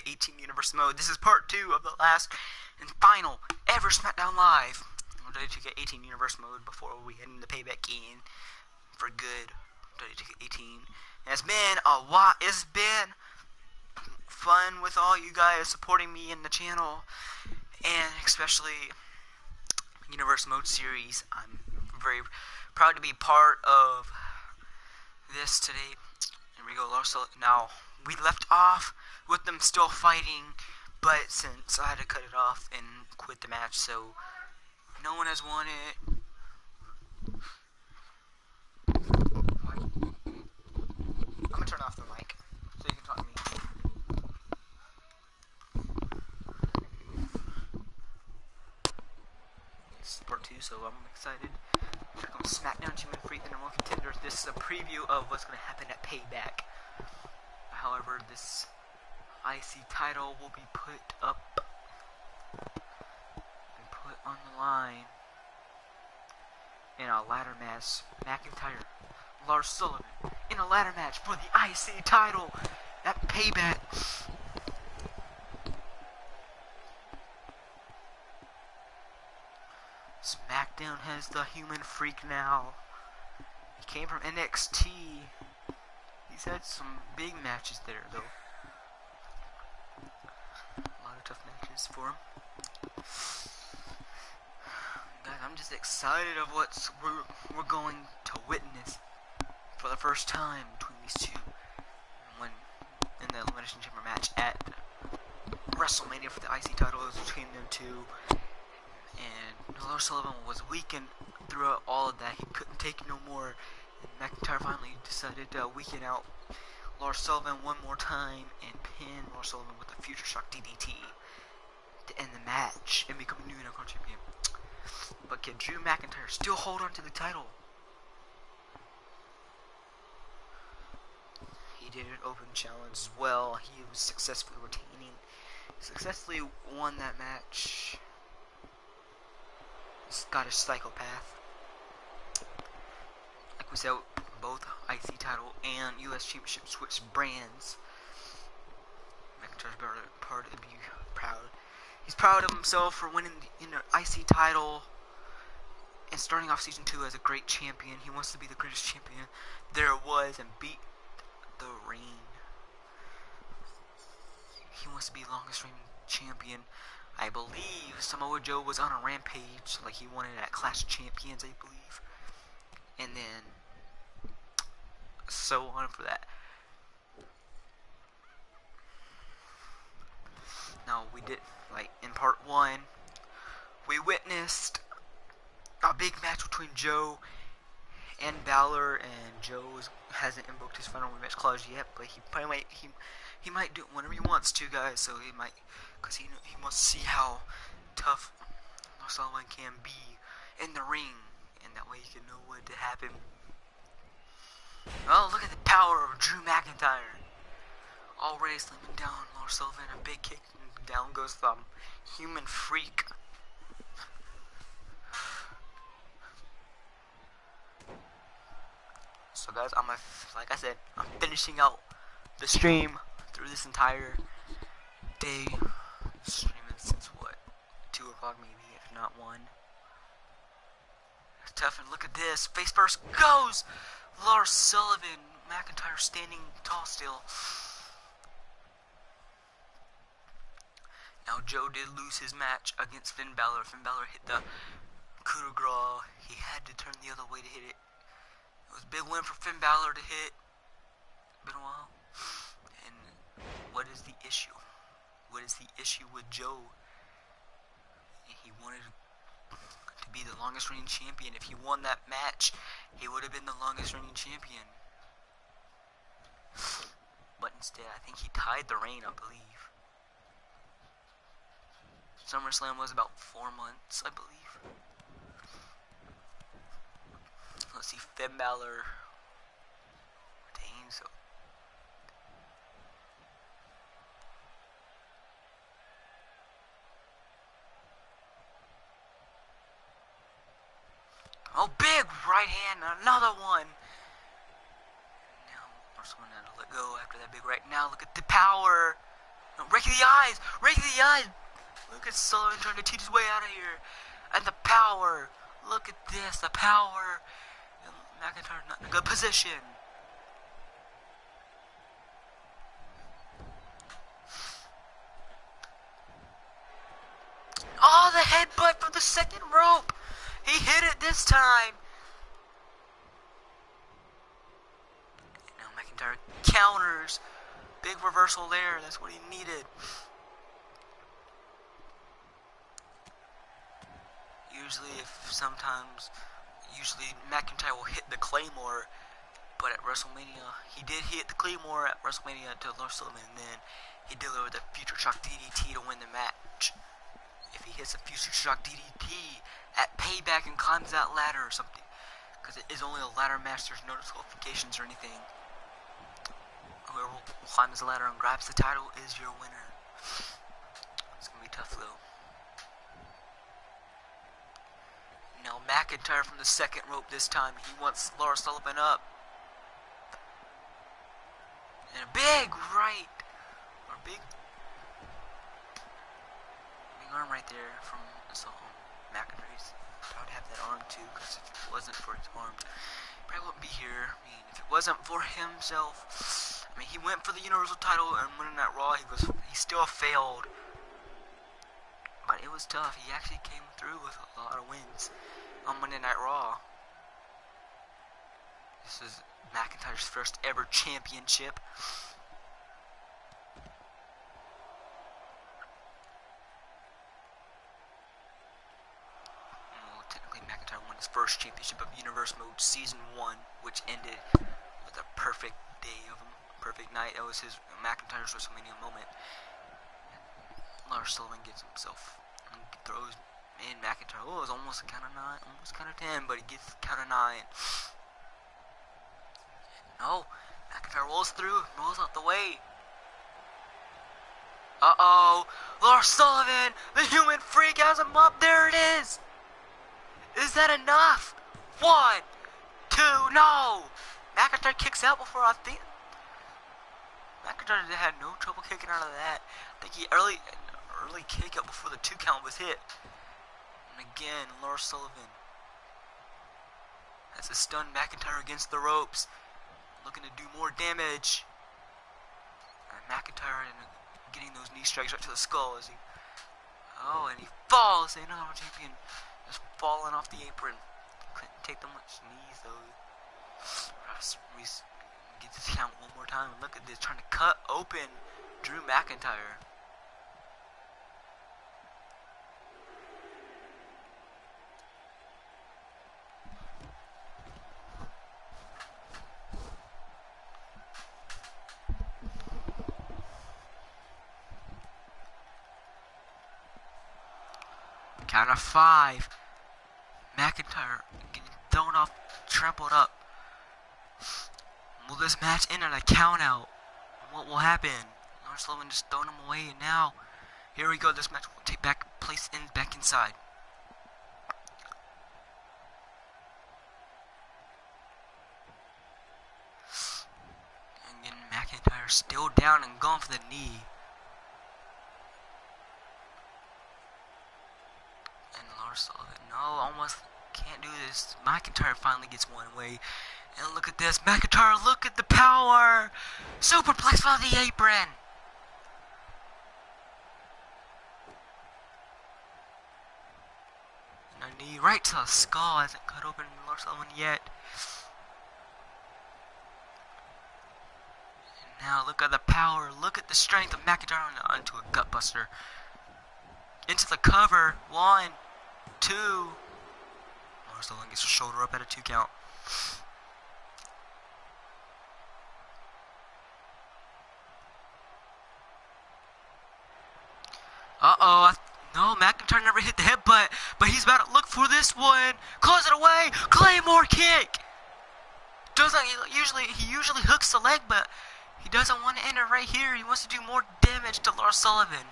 2K18 Universe Mode. This is part 2 of the last and final ever Smackdown Live on WWE 2K18 Universe Mode before we head into Payback in for good. WWE 2K18. It's been a while. It's been fun with all you guys supporting me in the channel, and especially Universe Mode series. I'm very proud to be part of this today. Here we go. Now, we left off with them still fighting, but since I had to cut it off and quit the match, so no one has won it. I'm gonna turn off the mic so you can talk to me. This is part 2, so I'm excited. Check on Smackdown 2 and Freak the number 1 contenders. This is a preview of what's gonna happen at Payback. However, this IC title will be put up and put on the line in a ladder match. McIntyre, Lars Sullivan in a ladder match for the IC title at Payback. Smackdown has the human freak now. He came from NXT. He's had some big matches there, though. A lot of tough matches for him. Guys, I'm just excited of what we're going to witness for the first time between these two. When in the Elimination Chamber match at WrestleMania for the IC title, it was between them two. And Lars Sullivan was weakened throughout all of that. He couldn't take no more. And McIntyre finally decided to weaken out Lars Sullivan one more time and pin Lars Sullivan with a Future Shock DDT to end the match and become a new Unicorn Champion. But can Drew McIntyre still hold on to the title? He did an open challenge as well. He was successfully retaining. Successfully won that match. Scottish Psychopath. Like we said, both IC title and US Championship switched brands. McIntyre's proud to be proud. He's proud of himself for winning the IC title and starting off season 2 as a great champion. He wants to be the greatest champion there was and beat the reign. He wants to be the longest reigning champion. I believe Samoa Joe was on a rampage, like he won it at Clash of Champions, I believe. And then so on for that. Now we did, like in part 1, we witnessed a big match between Joe and Balor, and Joe hasn't invoked his final rematch clause yet, but he probably he might do it whenever he wants to, guys. So he might, because he wants to see how tough Lars Sullivan can be in the ring, and that way he can know what to happen. Oh, look at the power of Drew McIntyre. Already slamming down Lars Sullivan, a big kick, and down goes the human freak. So guys, like I said, I'm finishing out the stream through this entire day. Streaming since what? 2 o'clock maybe, if not 1. Tough, and look at this. Face first goes Lars Sullivan. McIntyre standing tall still. Now Joe did lose his match against Finn Balor. Finn Balor hit the coup de grace. He had to turn the other way to hit it. It was a big win for Finn Balor to hit. Been a while. And what is the issue? What is the issue with Joe? He wanted to be the longest reigning champion. If he won that match, he would have been the longest reigning champion. But instead, I think he tied the reign, I believe. SummerSlam was about 4 months, I believe. Let's see, Finn Balor retains. So oh, big right hand, another one. Now, Lars Sullivan had to let go after that big right. Now look at the power. No, break the the eyes. Right to the eyes. Look at Sullivan trying to cheat his way out of here. And the power. Look at this. The power. And McIntyre not in a good position. Oh, the headbutt from the second rope. He hit it this time. Now McIntyre counters. Big reversal there. That's what he needed. Usually McIntyre will hit the Claymore, but at WrestleMania, he did hit the Claymore at WrestleMania to Lord Sullivan, and then he delivered the Future Shock DDT to win the match. If he hits a Future Shock DDT at Payback and climbs that ladder or something, because it is only a ladder match, there's no disqualifications or anything. Whoever climbs the ladder and grabs the title is your winner. It's gonna be tough though. Now McIntyre from the second rope this time. He wants Lars Sullivan up. And a big right. Or big arm right there from McIntyre's. I would have that arm too, because if it wasn't for his arm, he probably wouldn't be here. I mean, if it wasn't for himself, I mean, he went for the Universal title and winning that Raw, he still failed. But it was tough. He actually came through with a lot of wins on Monday Night Raw. This is McIntyre's first ever championship. Well, technically McIntyre won his first championship of Universe Mode Season 1, which ended with a perfect day of him. Perfect night. That was his McIntyre's WrestleMania moment. Lars Sullivan gets himself and throws in McIntyre. Oh, it was almost a count of 9, almost count of 10, but he gets count of 9. No, McIntyre rolls through, rolls out the way. Uh-oh, Lars Sullivan, the human freak, has him up. There it is. Is that enough? 1, 2, no. McIntyre kicks out before I think. McIntyre had no trouble kicking out of that. I think he early kick out before the 2 count was hit. And again, Lars Sullivan has a stunned McIntyre against the ropes, looking to do more damage. And McIntyre getting those knee strikes right to the skull as he. Oh, and he falls. The Universal Champion just falling off the apron. Couldn't take that much knees though. Get this count one more time. Look at this, trying to cut open Drew McIntyre. Count of 5. McIntyre getting thrown off, trampled up. Will this match end on a count out? What will happen? Lars Sullivan just throwing him away, and now here we go. This match will take place back inside. And then McIntyre still down and going for the knee. And Lars Sullivan, no, almost can't do this. McIntyre finally gets one way. And look at this, McIntyre, look at the power! Superplex from the apron! And a knee right to the skull. Hasn't cut open Lars Sullivan yet. And now look at the power, look at the strength of McIntyre onto a gutbuster. Into the cover. 1, 2. Lars Sullivan gets a shoulder up at a 2 count. Uh-oh, no, McIntyre never hit the headbutt, but he's about to look for this one. Close it away, Claymore kick. He usually hooks the leg, but he doesn't want to end it right here. He wants to do more damage to Lars Sullivan.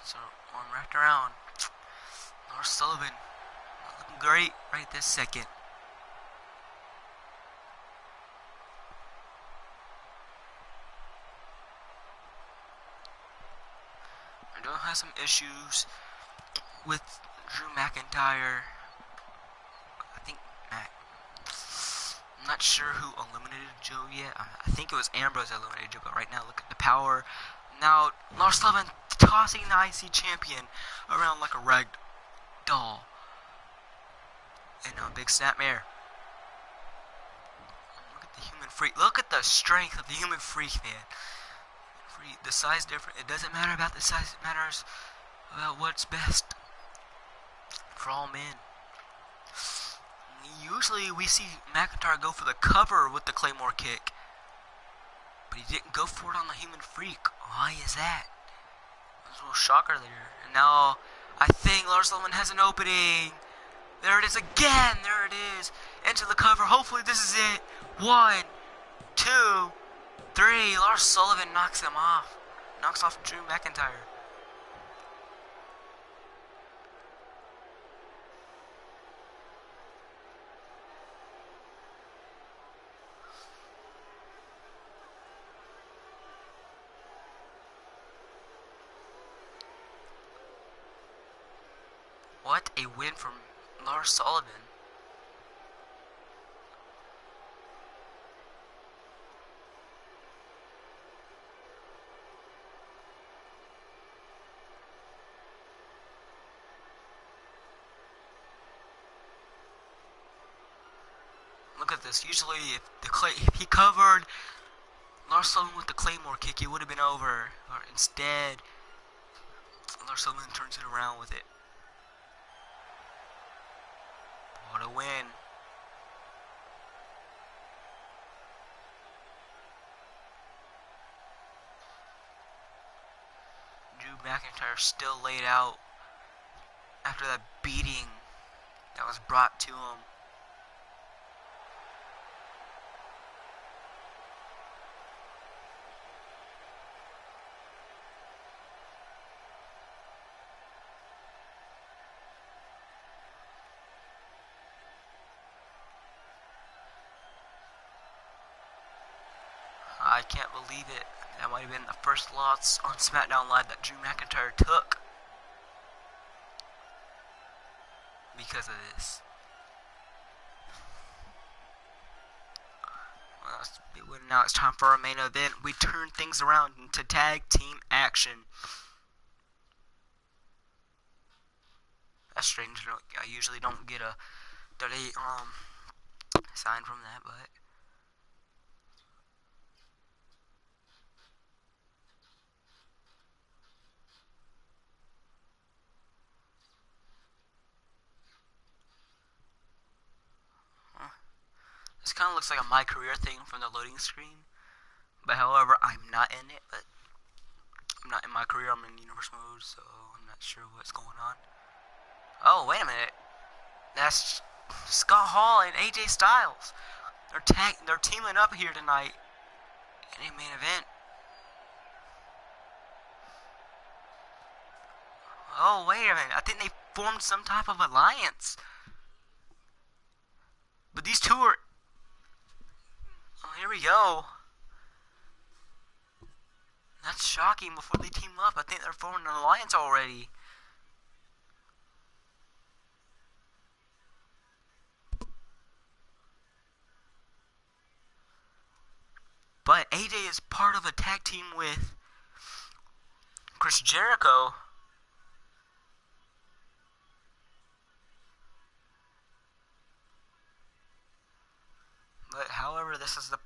So, arm wrapped around. Lars Sullivan, looking great right this second. Joe has some issues with Drew McIntyre. I think I'm not sure who eliminated Joe yet. I think it was Ambrose that eliminated Joe, but right now look at the power. Now Lars Sullivan tossing the IC champion around like a rag doll. And now big snapmare. Look at the human freak. Look at the strength of the human freak, man. The size different. It doesn't matter about the size. It matters about what's best for all men. Usually we see McIntyre go for the cover with the Claymore kick, but he didn't go for it on the human freak. Why is that? There's a little shocker there. And now I think Lars Sullivan has an opening. There it is again. There it is. Into the cover. Hopefully this is it. 1, 2, 3. Lars Sullivan knocks him off. Knocks off Drew McIntyre. What a win from Lars Sullivan. Look at this. Usually if he covered Lars Sullivan with the Claymore kick, it would have been over. Or instead, Lars Sullivan turns it around with it. What a win. Drew McIntyre still laid out after that beating that was brought to him. I can't believe it. That might have been the first loss on Smackdown Live that Drew McIntyre took because of this. Well, now it's time for our main event. We turn things around into tag team action. That's strange. I usually don't get a sign from that, but. This kind of looks like a My Career thing from the loading screen. But however, I'm not in it. But I'm not in My Career. I'm in Universe mode, so I'm not sure what's going on. Oh, wait a minute. That's Scott Hall and AJ Styles. They're teaming up here tonight in a main event. Oh, wait a minute. I think they formed some type of alliance. But these two are... Oh, here we go. That's shocking. Before they team up, I think they're forming an alliance already. But AJ is part of a tag team with Chris Jericho. But however, this is the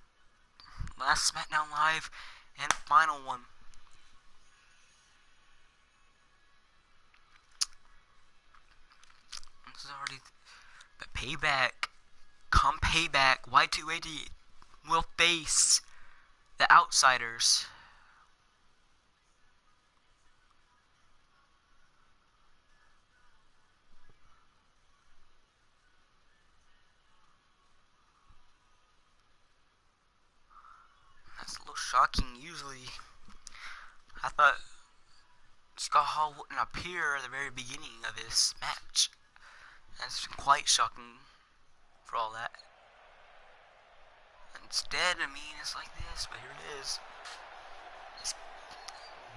last SmackDown Live and final one. This is already the payback. Come payback. Wwe 2.18 will face the Outsiders. That's a little shocking. Usually, I thought Scott Hall wouldn't appear at the very beginning of this match. That's quite shocking for all that. Instead, I mean, it's like this, but here it is.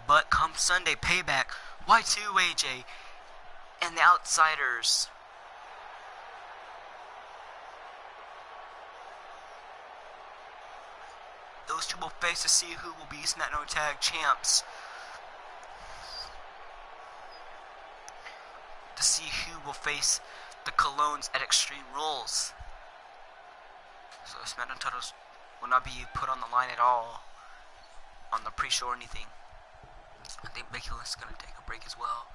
But come Sunday, Payback Y2AJ and the Outsiders. Those two will face to see who will be Smackdown Tag Champs. To see who will face the Colognes at Extreme Rules. So the Smackdown titles will not be put on the line at all on the pre-show or anything. I think Becky Lynch is going to take a break as well.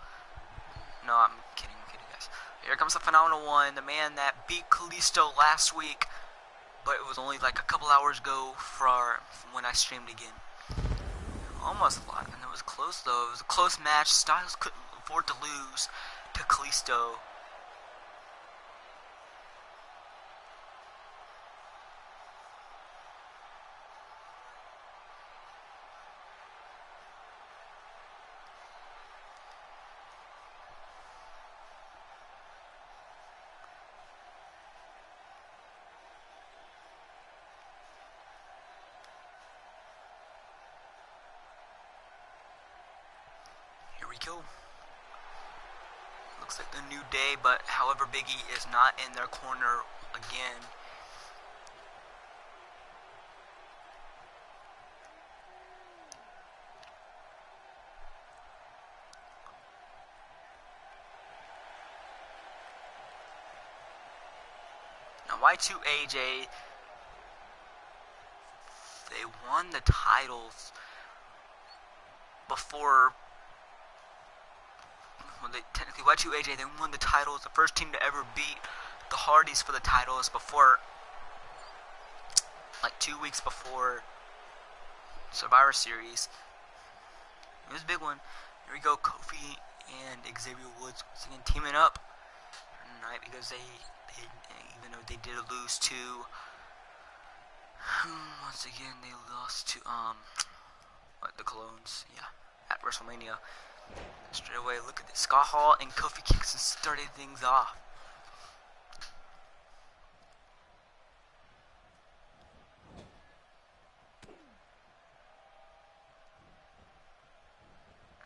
No, I'm kidding guys. Here comes the Phenomenal One, the man that beat Kalisto last week, but it was only like a couple hours ago from when I streamed again. Almost a lot, and it was close though. It was a close match. Styles couldn't afford to lose to Kalisto. Here we go. Looks like the New Day, but however, Biggie is not in their corner again. Now Y2AJ, they won the titles before. Well, technically Y2AJ, they won the titles, the first team to ever beat the Hardys for the titles before, like 2 weeks before Survivor Series. It was a big one. Here we go, Kofi and Xavier Woods once again teaming up tonight because they even though they did lose to, once again they lost to the Colognes, yeah, at WrestleMania. Straight away, look at this. Scott Hall and Kofi Kingston started things off.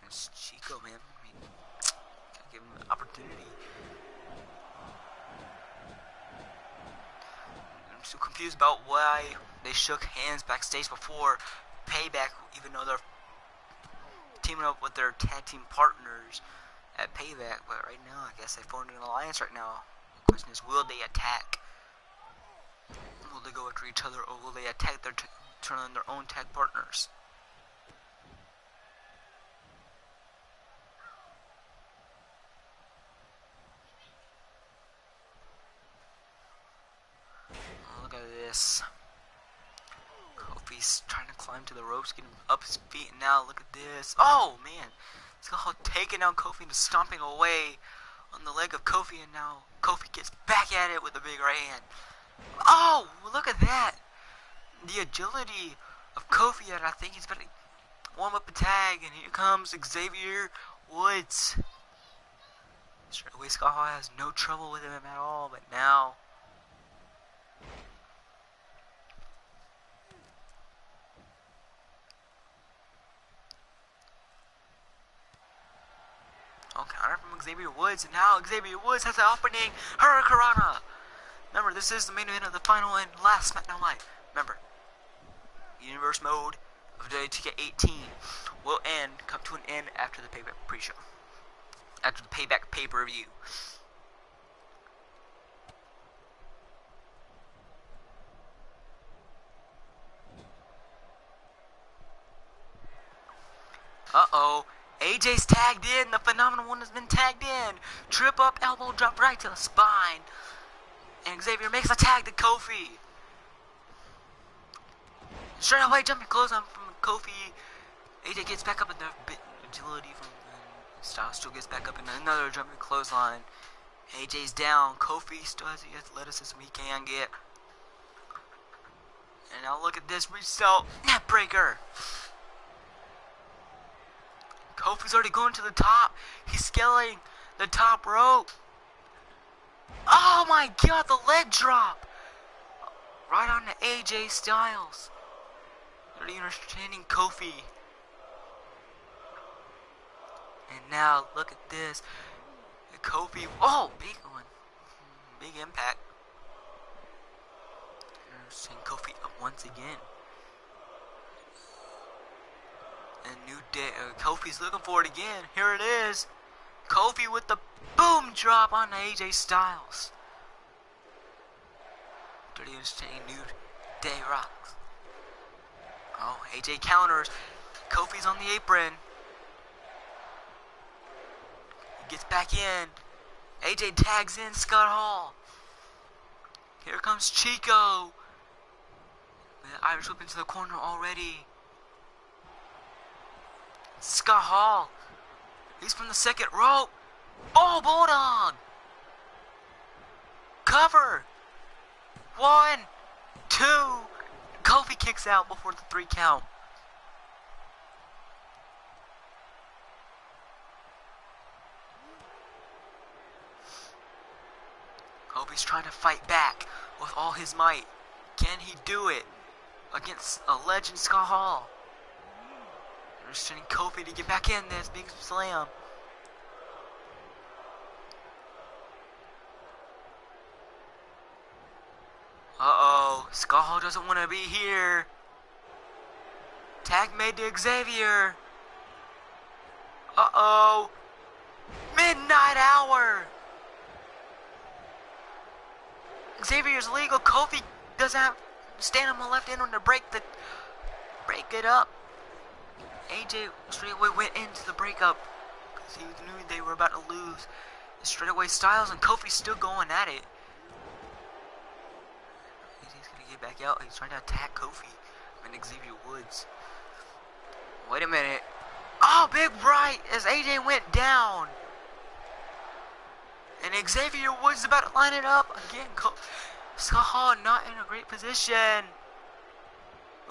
It's Chico, man. I mean, gotta give him an opportunity. I'm so confused about why they shook hands backstage before Payback, even though they're teaming up with their tag team partners at Payback, but right now I guess they formed an alliance right now. The question is, will they attack? Will they go after each other, or will they attack turn on their own tag partners? Oh, look at this. Kofi's trying to climb to the ropes, getting up his feet, and now look at this. Oh, man. It's all taking down Kofi and stomping away on the leg of Kofi, and now Kofi gets back at it with a big right hand. Oh, look at that. The agility of Kofi, and I think he's better warm up a tag, and here comes Xavier Woods. Straight away, Scott Hall has no trouble with him at all, but now counter from Xavier Woods, and now Xavier Woods has an opening Hurricanrana. Remember, this is the main event of the final and last SmackDown Live. Remember, Universe Mode of Wwe 2K18 will come to an end after the Payback pre-show. After the Payback pay-per-view. Uh-oh. AJ's tagged in. The Phenomenal One has been tagged in. Trip up, elbow drop right to the spine. And Xavier makes a tag to Kofi. Straight away, jumping close on from Kofi. AJ gets back up in the agility from Styles still gets back up in another jumping clothesline. AJ's down. Kofi still has the athleticism he can get. And now look at this result. Net breaker. Kofi's already going to the top. He's scaling the top rope. Oh my god, the leg drop. Right on to AJ Styles. They're entertaining Kofi. And now look at this. Kofi. Oh, big one. Big impact. Seeing Kofi up once again. And New Day. Kofi's looking for it again. Here it is. Kofi with the boom drop on AJ Styles. Pretty interesting. New Day rocks. Oh, AJ counters. Kofi's on the apron. He gets back in. AJ tags in Scott Hall. Here comes Chico. The Irish whip into the corner already. Scott Hall. He's from the second rope. Oh, Bulldog. Cover. 1, 2. Kofi kicks out before the 3 count. Kofi's trying to fight back with all his might. Can he do it against a legend, Scott Hall? They're sending Kofi to get back in this big slam. Uh-oh, Scott Hall doesn't want to be here. Tag made to Xavier. Uh-oh. Midnight Hour. Xavier's legal. Kofi doesn't have stand on the left end to break it up. AJ straight away went into the breakup because he knew they were about to lose. Straight away Styles and Kofi's still going at it. He's gonna get back out. He's trying to attack Kofi and Xavier Woods. Wait a minute. Oh, big right as AJ went down. And Xavier Woods is about to line it up again. Scott Hall not in a great position.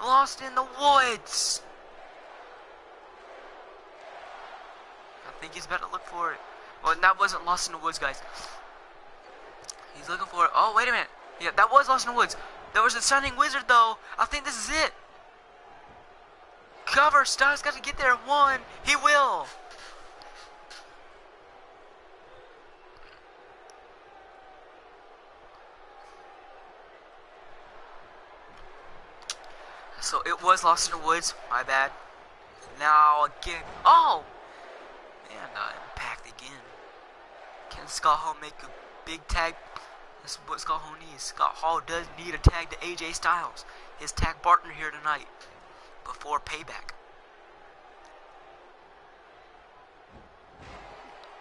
Lost in the woods. I think he's about to look for it. Well, that wasn't Lost in the Woods, guys. He's looking for it. Oh, wait a minute. Yeah, that was Lost in the Woods. There was a Shining Wizard, though. I think this is it. Cover. Styles got to get there. 1. He will. So it was Lost in the Woods. My bad. Now again. Oh! Man, impact again. Can Scott Hall make a big tag? This is what Scott Hall needs. Scott Hall does need a tag to AJ Styles. His tag partner here tonight. Before Payback.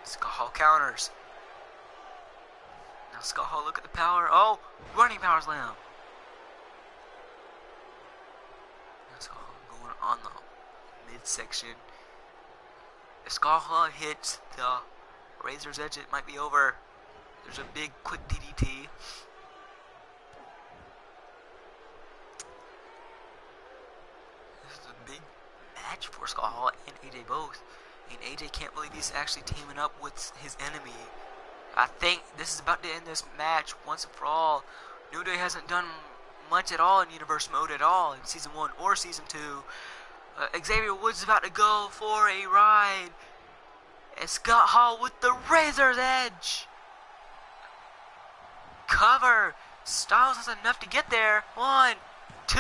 Scott Hall counters. Now Scott Hall, look at the power. Oh! Running power slam. Scott Hall going on the midsection. If Scott Hall hits the Razor's Edge, it might be over. There's a big quick DDT. This is a big match for Scott Hall and AJ both. And AJ can't believe he's actually teaming up with his enemy. I think this is about to end this match once and for all. New Day hasn't done much at all in Universe Mode at all in Season 1 or Season 2. Xavier Woods is about to go for a ride. And Scott Hall with the Razor's Edge. Cover. Styles has enough to get there. 1, 2,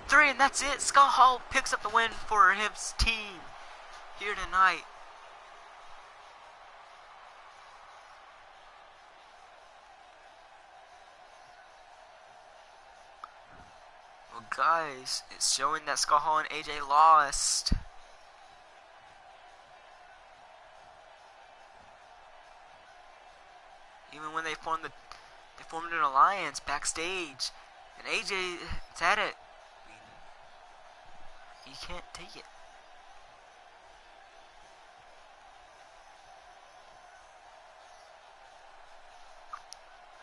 3, and that's it. Scott Hall picks up the win for his team here tonight. Well, guys, it's showing that Scott Hall and AJ lost. Even when they formed an alliance backstage, and AJ said it. He can't take it.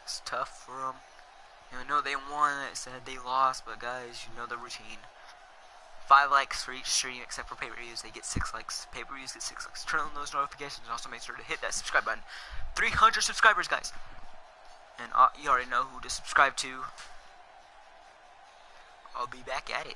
It's tough for them. I know they won, it said they lost, but guys, you know the routine. 5 likes for each stream except for pay-per-views. They get 6 likes. Pay-per-views get 6 likes. Turn on those notifications. Also make sure to hit that subscribe button. 300 subscribers, guys. And you already know who to subscribe to. I'll be back at it.